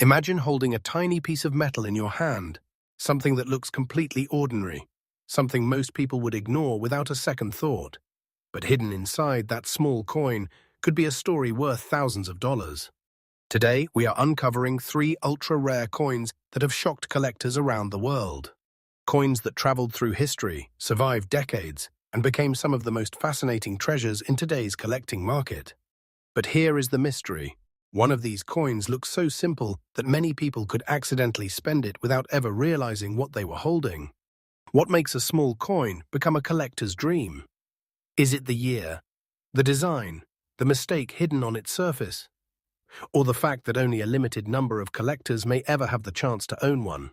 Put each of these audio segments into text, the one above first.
Imagine holding a tiny piece of metal in your hand, something that looks completely ordinary, something most people would ignore without a second thought. But hidden inside that small coin could be a story worth thousands of dollars. Today, we are uncovering 3 ultra-rare coins that have shocked collectors around the world. Coins that traveled through history, survived decades, and became some of the most fascinating treasures in today's collecting market. But here is the mystery. One of these coins looks so simple that many people could accidentally spend it without ever realizing what they were holding. What makes a small coin become a collector's dream? Is it the year, the design, the mistake hidden on its surface, or the fact that only a limited number of collectors may ever have the chance to own one?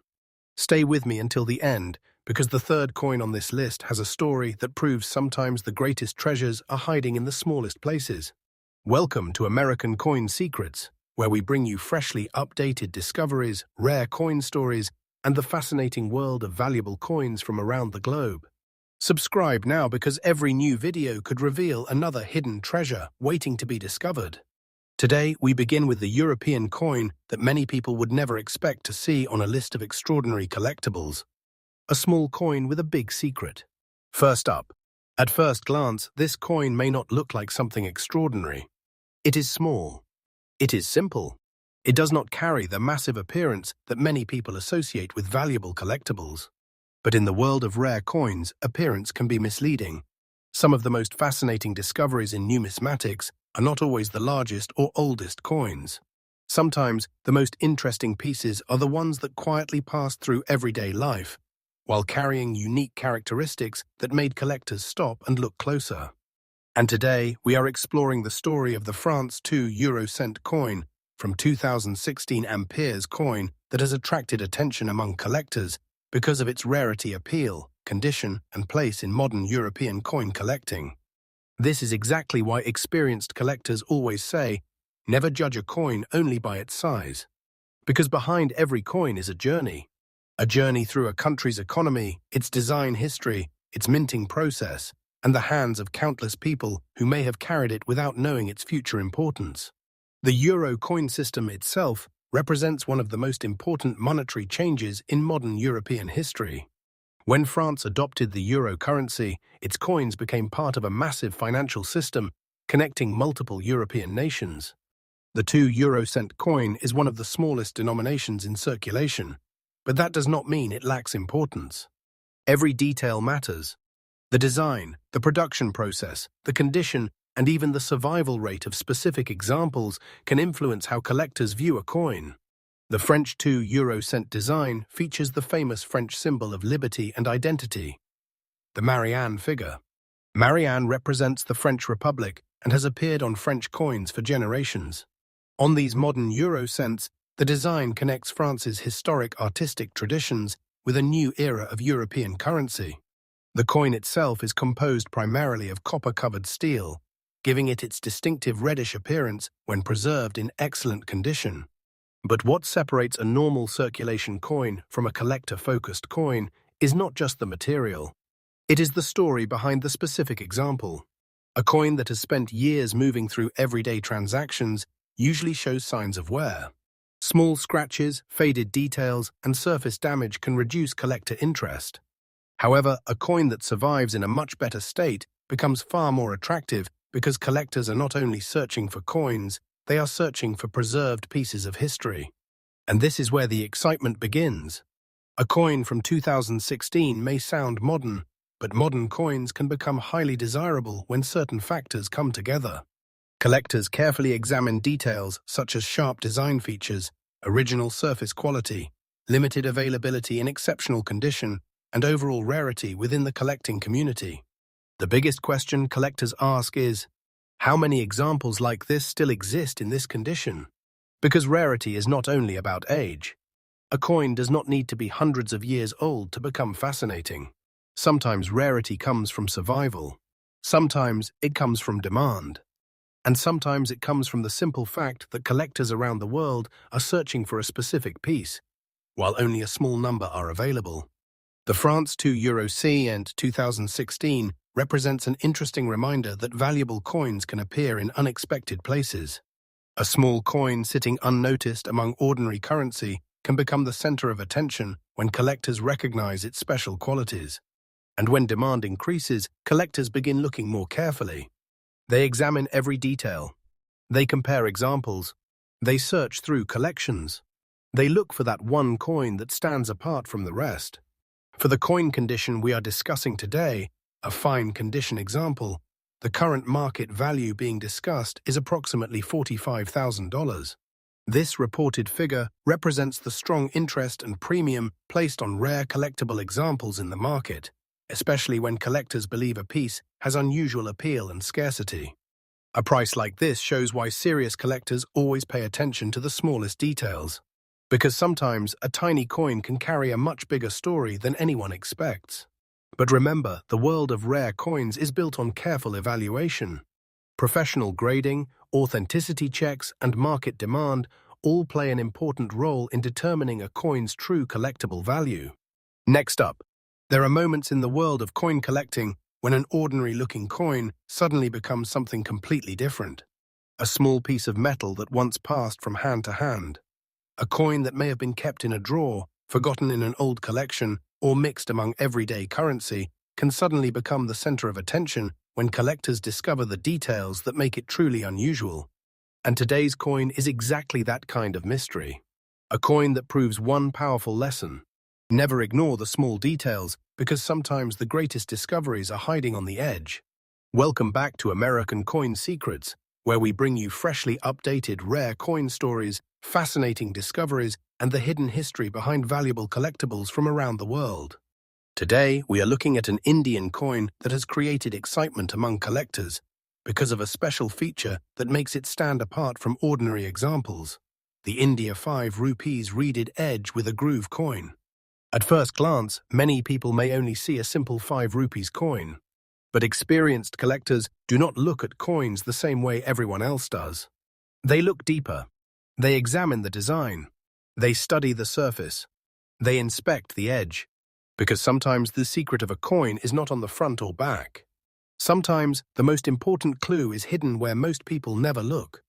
Stay with me until the end, because the third coin on this list has a story that proves sometimes the greatest treasures are hiding in the smallest places. Welcome to American Coin Secrets, where we bring you freshly updated discoveries, rare coin stories, and the fascinating world of valuable coins from around the globe. Subscribe now because every new video could reveal another hidden treasure waiting to be discovered. Today, we begin with the European coin that many people would never expect to see on a list of extraordinary collectibles. A small coin with a big secret. First up, at first glance, this coin may not look like something extraordinary. It is small. It is simple. It does not carry the massive appearance that many people associate with valuable collectibles. But in the world of rare coins, appearance can be misleading. Some of the most fascinating discoveries in numismatics are not always the largest or oldest coins. Sometimes, the most interesting pieces are the ones that quietly passed through everyday life, while carrying unique characteristics that made collectors stop and look closer. And today, we are exploring the story of the France 2 Euro-cent coin from 2016 Ampere's coin that has attracted attention among collectors because of its rarity appeal, condition, and place in modern European coin collecting. This is exactly why experienced collectors always say, never judge a coin only by its size. Because behind every coin is a journey through a country's economy, its design history, its minting process, and the hands of countless people who may have carried it without knowing its future importance. The euro coin system itself represents one of the most important monetary changes in modern European history. When France adopted the euro currency, its coins became part of a massive financial system connecting multiple European nations. The 2 Euro-cent coin is one of the smallest denominations in circulation, but that does not mean it lacks importance. Every detail matters. The design, the production process, the condition, and even the survival rate of specific examples can influence how collectors view a coin. The French 2 Euro-cent design features the famous French symbol of liberty and identity, the Marianne figure. Marianne represents the French Republic and has appeared on French coins for generations. On these modern Euro-cents, the design connects France's historic artistic traditions with a new era of European currency. The coin itself is composed primarily of copper-covered steel, giving it its distinctive reddish appearance when preserved in excellent condition. But what separates a normal circulation coin from a collector-focused coin is not just the material. It is the story behind the specific example. A coin that has spent years moving through everyday transactions usually shows signs of wear. Small scratches, faded details, and surface damage can reduce collector interest. However, a coin that survives in a much better state becomes far more attractive because collectors are not only searching for coins, they are searching for preserved pieces of history. And this is where the excitement begins. A coin from 2016 may sound modern, but modern coins can become highly desirable when certain factors come together. Collectors carefully examine details such as sharp design features, original surface quality, limited availability in exceptional condition, and overall rarity within the collecting community. The biggest question collectors ask is, how many examples like this still exist in this condition? Because rarity is not only about age. A coin does not need to be hundreds of years old to become fascinating. Sometimes rarity comes from survival. Sometimes it comes from demand. And sometimes it comes from the simple fact that collectors around the world are searching for a specific piece, while only a small number are available. The France 2 Euro C and 2016 represents an interesting reminder that valuable coins can appear in unexpected places. A small coin sitting unnoticed among ordinary currency can become the center of attention when collectors recognize its special qualities. And when demand increases, collectors begin looking more carefully. They examine every detail. They compare examples. They search through collections. They look for that one coin that stands apart from the rest. For the coin condition we are discussing today, a fine condition example, the current market value being discussed is approximately $45,000. This reported figure represents the strong interest and premium placed on rare collectible examples in the market, especially when collectors believe a piece has unusual appeal and scarcity. A price like this shows why serious collectors always pay attention to the smallest details, because sometimes a tiny coin can carry a much bigger story than anyone expects. But remember, the world of rare coins is built on careful evaluation. Professional grading, authenticity checks, and market demand all play an important role in determining a coin's true collectible value. Next up, there are moments in the world of coin collecting when an ordinary-looking coin suddenly becomes something completely different. A small piece of metal that once passed from hand to hand. A coin that may have been kept in a drawer, forgotten in an old collection, or mixed among everyday currency, can suddenly become the center of attention when collectors discover the details that make it truly unusual. And today's coin is exactly that kind of mystery. A coin that proves one powerful lesson. Never ignore the small details, because sometimes the greatest discoveries are hiding on the edge. Welcome back to American Coin Secrets, where we bring you freshly updated rare coin stories, fascinating discoveries, and the hidden history behind valuable collectibles from around the world. Today, we are looking at an Indian coin that has created excitement among collectors because of a special feature that makes it stand apart from ordinary examples. The India 5 rupees reeded edge with a groove coin. At first glance, many people may only see a simple 5 rupees coin. But experienced collectors do not look at coins the same way everyone else does. They look deeper. They examine the design. They study the surface. They inspect the edge. Because sometimes the secret of a coin is not on the front or back. Sometimes the most important clue is hidden where most people never look.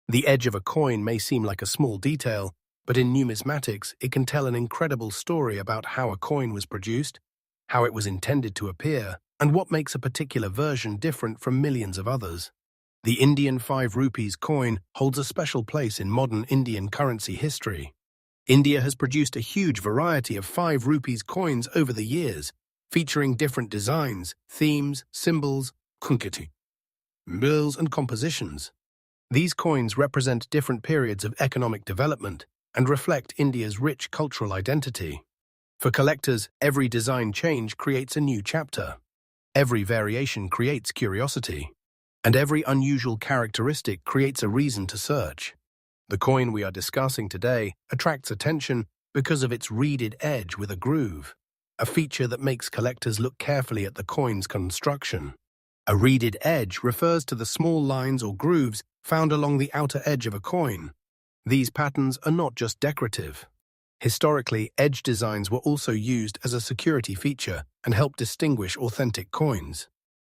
The edge of a coin may seem like a small detail, but in numismatics it can tell an incredible story about how a coin was produced, how it was intended to appear, and what makes a particular version different from millions of others. The Indian 5 rupees coin holds a special place in modern Indian currency history. India has produced a huge variety of 5 rupees coins over the years, featuring different designs, themes, symbols, bills, and compositions. These coins represent different periods of economic development and reflect India's rich cultural identity. For collectors, every design change creates a new chapter. Every variation creates curiosity. And every unusual characteristic creates a reason to search. The coin we are discussing today attracts attention because of its reeded edge with a groove, a feature that makes collectors look carefully at the coin's construction. A reeded edge refers to the small lines or grooves found along the outer edge of a coin. These patterns are not just decorative. Historically, edge designs were also used as a security feature and helped distinguish authentic coins.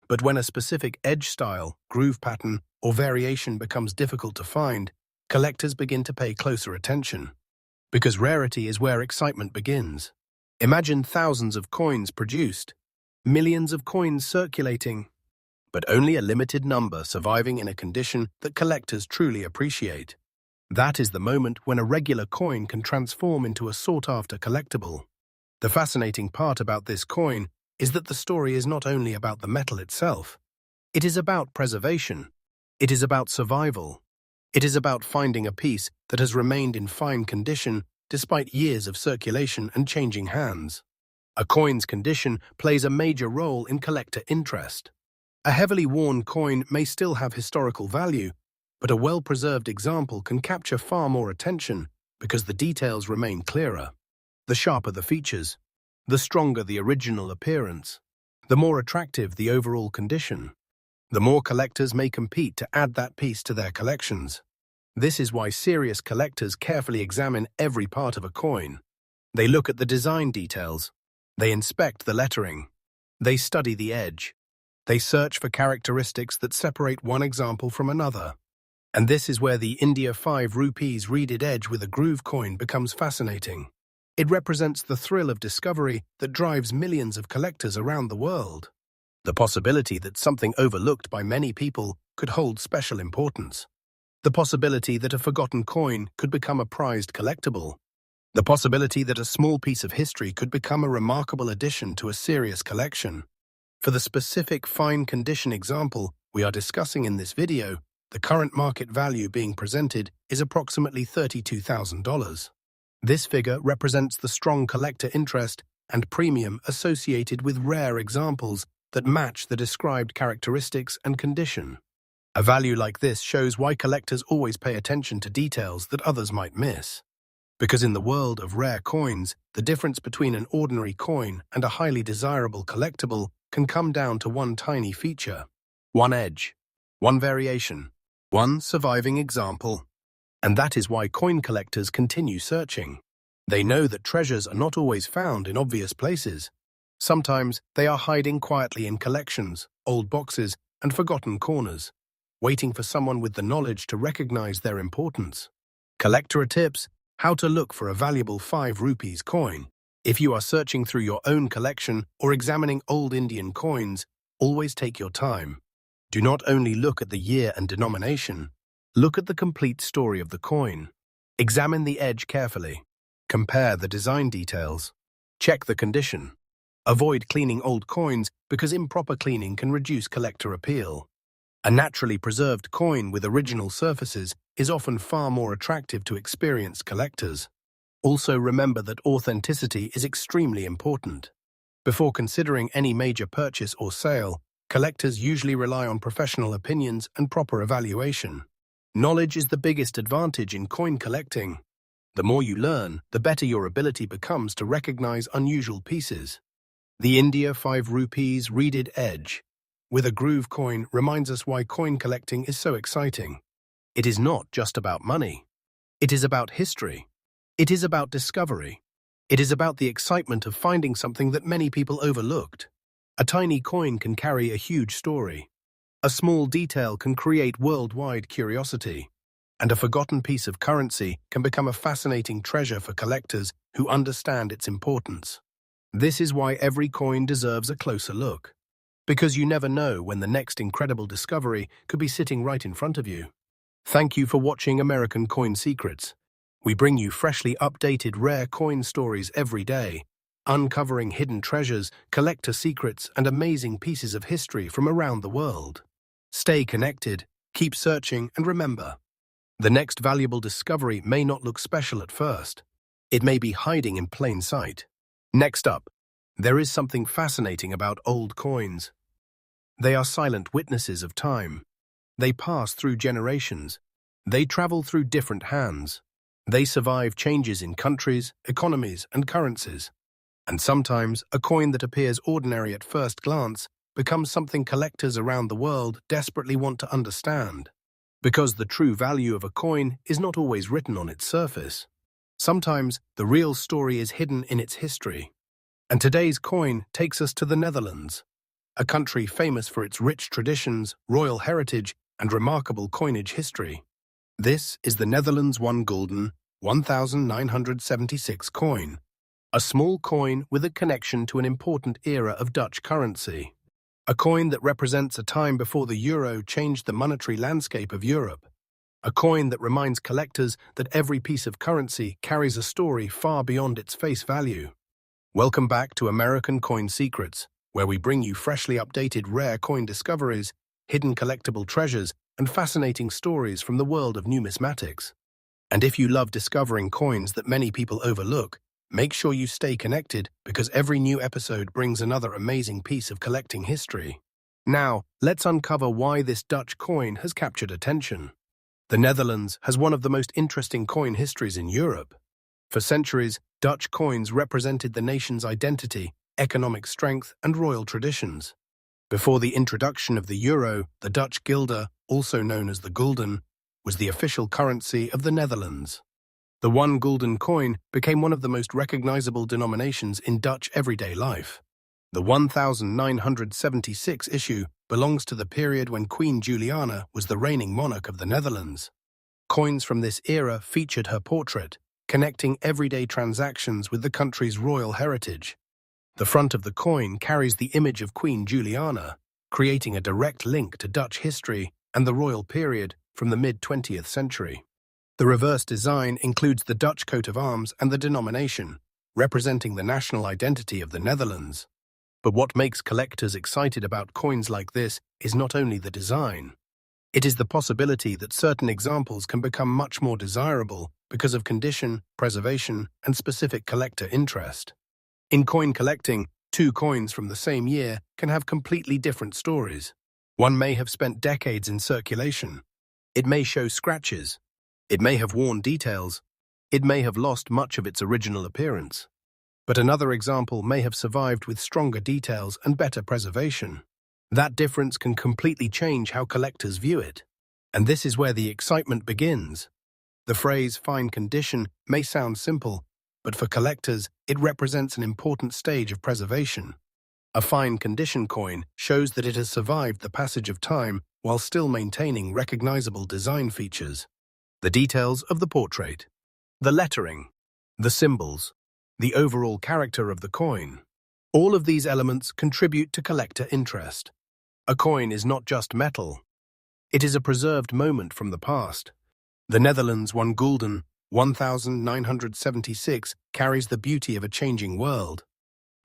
But when a specific edge style, groove pattern, or variation becomes difficult to find, collectors begin to pay closer attention. Because rarity is where excitement begins. Imagine thousands of coins produced, millions of coins circulating, but only a limited number surviving in a condition that collectors truly appreciate. That is the moment when a regular coin can transform into a sought-after collectible. The fascinating part about this coin is that the story is not only about the metal itself. It is about preservation. It is about survival. It is about finding a piece that has remained in fine condition despite years of circulation and changing hands. A coin's condition plays a major role in collector interest. A heavily worn coin may still have historical value, but a well-preserved example can capture far more attention because the details remain clearer. The sharper the features, the stronger the original appearance, the more attractive the overall condition. The more collectors may compete to add that piece to their collections. This is why serious collectors carefully examine every part of a coin. They look at the design details. They inspect the lettering. They study the edge. They search for characteristics that separate one example from another. And this is where the India 5 rupees reeded edge with a groove coin becomes fascinating. It represents the thrill of discovery that drives millions of collectors around the world. The possibility that something overlooked by many people could hold special importance. The possibility that a forgotten coin could become a prized collectible. The possibility that a small piece of history could become a remarkable addition to a serious collection. For the specific fine condition example we are discussing in this video, the current market value being presented is approximately $32,000. This figure represents the strong collector interest and premium associated with rare examples that match the described characteristics and condition. A value like this shows why collectors always pay attention to details that others might miss. Because in the world of rare coins, the difference between an ordinary coin and a highly desirable collectible can come down to one tiny feature. One edge, one variation, one surviving example. And that is why coin collectors continue searching. They know that treasures are not always found in obvious places. Sometimes they are hiding quietly in collections, old boxes, and forgotten corners, waiting for someone with the knowledge to recognize their importance. Collector tips: how to look for a valuable 5 rupees coin. If you are searching through your own collection or examining old Indian coins, always take your time. Do not only look at the year and denomination, look at the complete story of the coin. Examine the edge carefully. Compare the design details. Check the condition. Avoid cleaning old coins because improper cleaning can reduce collector appeal. A naturally preserved coin with original surfaces is often far more attractive to experienced collectors. Also remember that authenticity is extremely important. Before considering any major purchase or sale, collectors usually rely on professional opinions and proper evaluation. Knowledge is the biggest advantage in coin collecting. The more you learn, the better your ability becomes to recognize unusual pieces. The India 5 rupees reeded edge with a groove coin reminds us why coin collecting is so exciting. It is not just about money. It is about history. It is about discovery. It is about the excitement of finding something that many people overlooked. A tiny coin can carry a huge story. A small detail can create worldwide curiosity. And a forgotten piece of currency can become a fascinating treasure for collectors who understand its importance. This is why every coin deserves a closer look. Because you never know when the next incredible discovery could be sitting right in front of you. Thank you for watching American Coin Secrets. We bring you freshly updated rare coin stories every day, uncovering hidden treasures, collector secrets, and amazing pieces of history from around the world. Stay connected, keep searching, and remember, the next valuable discovery may not look special at first. It may be hiding in plain sight. Next up, there is something fascinating about old coins. They are silent witnesses of time. They pass through generations. They travel through different hands. They survive changes in countries, economies, and currencies. And sometimes, a coin that appears ordinary at first glance becomes something collectors around the world desperately want to understand. Because the true value of a coin is not always written on its surface. Sometimes, the real story is hidden in its history. And today's coin takes us to the Netherlands, a country famous for its rich traditions, royal heritage, and remarkable coinage history. This is the Netherlands 1 gulden, 1976 coin, a small coin with a connection to an important era of Dutch currency. A coin that represents a time before the euro changed the monetary landscape of Europe. A coin that reminds collectors that every piece of currency carries a story far beyond its face value. Welcome back to American Coin Secrets, where we bring you freshly updated rare coin discoveries, hidden collectible treasures, and fascinating stories from the world of numismatics. And if you love discovering coins that many people overlook, make sure you stay connected because every new episode brings another amazing piece of collecting history. Now, let's uncover why this Dutch coin has captured attention. The Netherlands has one of the most interesting coin histories in Europe. For centuries, Dutch coins represented the nation's identity, economic strength, and royal traditions. Before the introduction of the euro, the Dutch guilder, also known as the gulden, was the official currency of the Netherlands. The 1 gulden coin became one of the most recognizable denominations in Dutch everyday life. The 1976 issue belongs to the period when Queen Juliana was the reigning monarch of the Netherlands. Coins from this era featured her portrait, connecting everyday transactions with the country's royal heritage. The front of the coin carries the image of Queen Juliana, creating a direct link to Dutch history and the royal period from the mid-20th century. The reverse design includes the Dutch coat of arms and the denomination, representing the national identity of the Netherlands. But what makes collectors excited about coins like this is not only the design. It is the possibility that certain examples can become much more desirable because of condition, preservation, and specific collector interest. In coin collecting, two coins from the same year can have completely different stories. One may have spent decades in circulation. It may show scratches. It may have worn details. It may have lost much of its original appearance. But another example may have survived with stronger details and better preservation. That difference can completely change how collectors view it. And this is where the excitement begins. The phrase fine condition may sound simple, but for collectors, it represents an important stage of preservation. A fine condition coin shows that it has survived the passage of time while still maintaining recognizable design features. The details of the portrait, the lettering, the symbols, the overall character of the coin. All of these elements contribute to collector interest. A coin is not just metal. It is a preserved moment from the past. The Netherlands' 1 gulden, 1976, carries the beauty of a changing world.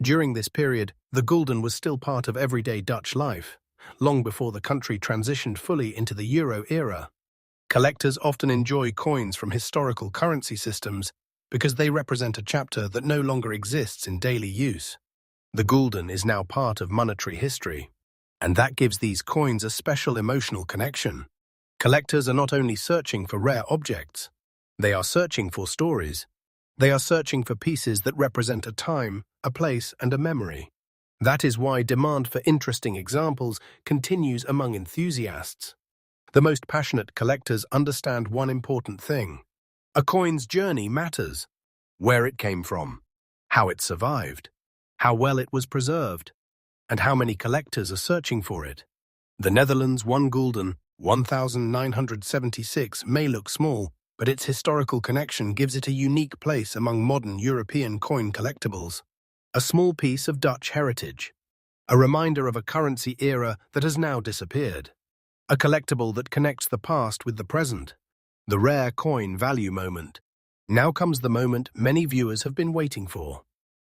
During this period, the gulden was still part of everyday Dutch life, long before the country transitioned fully into the euro era. Collectors often enjoy coins from historical currency systems because they represent a chapter that no longer exists in daily use. The gulden is now part of monetary history, and that gives these coins a special emotional connection. Collectors are not only searching for rare objects, they are searching for stories. They are searching for pieces that represent a time, a place, and a memory. That is why demand for interesting examples continues among enthusiasts. The most passionate collectors understand one important thing. A coin's journey matters. Where it came from, how it survived, how well it was preserved, and how many collectors are searching for it. The Netherlands' 1 gulden, 1976 may look small, but its historical connection gives it a unique place among modern European coin collectibles. A small piece of Dutch heritage. A reminder of a currency era that has now disappeared. A collectible that connects the past with the present. The rare coin value moment. Now comes the moment many viewers have been waiting for.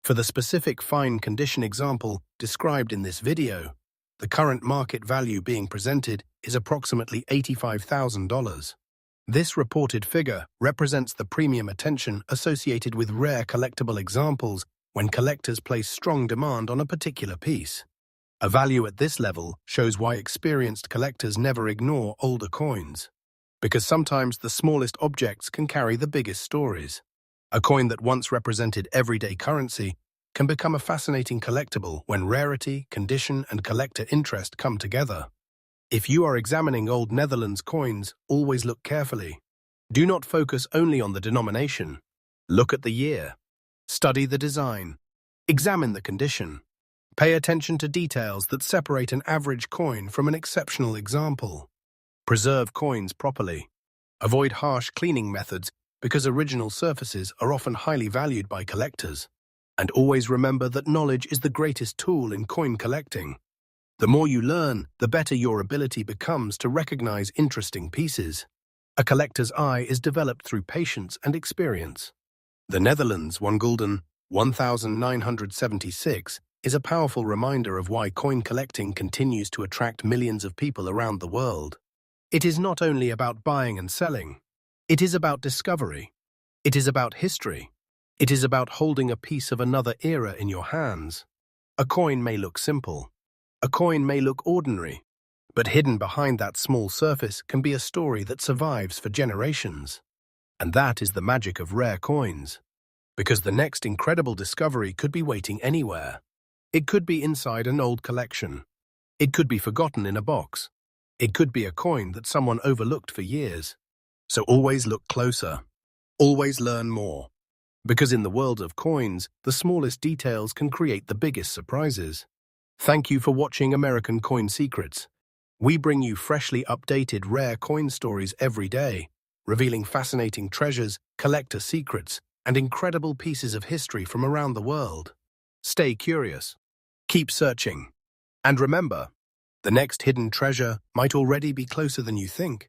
For the specific fine condition example described in this video, the current market value being presented is approximately $85,000. This reported figure represents the premium attention associated with rare collectible examples when collectors place strong demand on a particular piece. A value at this level shows why experienced collectors never ignore older coins. Because sometimes the smallest objects can carry the biggest stories. A coin that once represented everyday currency can become a fascinating collectible when rarity, condition, and collector interest come together. If you are examining old Netherlands coins, always look carefully. Do not focus only on the denomination. Look at the year. Study the design. Examine the condition. Pay attention to details that separate an average coin from an exceptional example. Preserve coins properly. Avoid harsh cleaning methods because original surfaces are often highly valued by collectors. And always remember that knowledge is the greatest tool in coin collecting. The more you learn, the better your ability becomes to recognize interesting pieces. A collector's eye is developed through patience and experience. The Netherlands' 1 gulden, 1976, is a powerful reminder of why coin collecting continues to attract millions of people around the world. It is not only about buying and selling. It is about discovery. It is about history. It is about holding a piece of another era in your hands. A coin may look simple. A coin may look ordinary. But hidden behind that small surface can be a story that survives for generations. And that is the magic of rare coins. Because the next incredible discovery could be waiting anywhere. It could be inside an old collection. It could be forgotten in a box. It could be a coin that someone overlooked for years. So always look closer. Always learn more. Because in the world of coins, the smallest details can create the biggest surprises. Thank you for watching American Coin Secrets. We bring you freshly updated rare coin stories every day, revealing fascinating treasures, collector secrets, and incredible pieces of history from around the world. Stay curious. Keep searching. And remember, the next hidden treasure might already be closer than you think.